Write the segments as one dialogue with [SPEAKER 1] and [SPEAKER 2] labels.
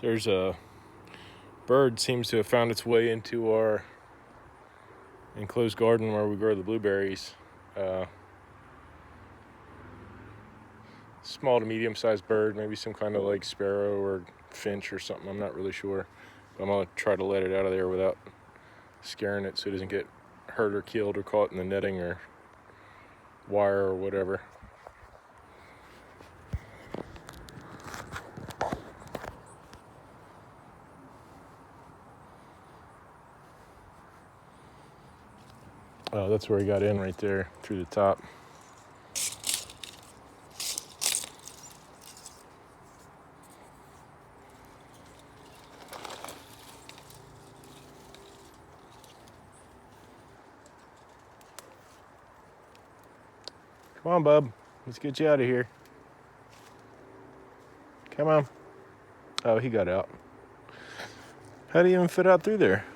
[SPEAKER 1] There's a bird seems to have found its way into our enclosed garden where we grow the blueberries. Small to medium-sized bird, maybe some kind of like sparrow or finch or something. I'm not really sure. But I'm gonna try to let it out of there without scaring it so it doesn't get hurt or killed or caught in the netting or wire or whatever. Oh, that's where he got in, right there through the top. Come on, bub. Let's get you out of here. Come on. Oh, he got out. How do you even fit out through there?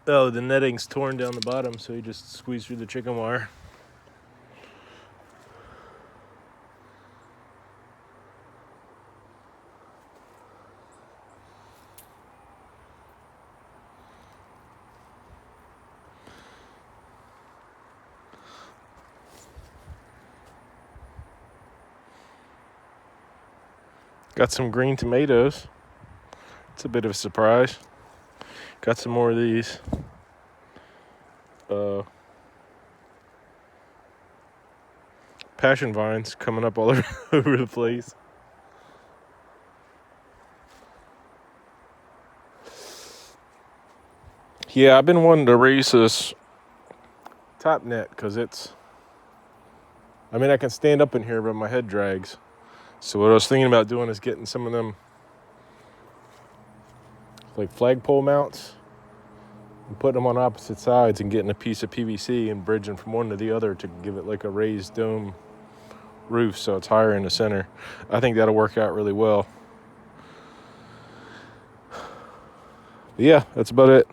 [SPEAKER 1] Oh, the netting's torn down the bottom, so he just squeezed through the chicken wire. Got some green tomatoes. It's a bit of a surprise. Got some more of these. Passion vines coming up all over the place. Yeah, I've been wanting to raise this top net because I can stand up in here, but my head drags. So what I was thinking about doing is getting some of them like flagpole mounts and putting them on opposite sides and getting a piece of PVC and bridging from one to the other to give it like a raised dome roof so it's higher in the center. I think that'll work out really well. But yeah, that's about it.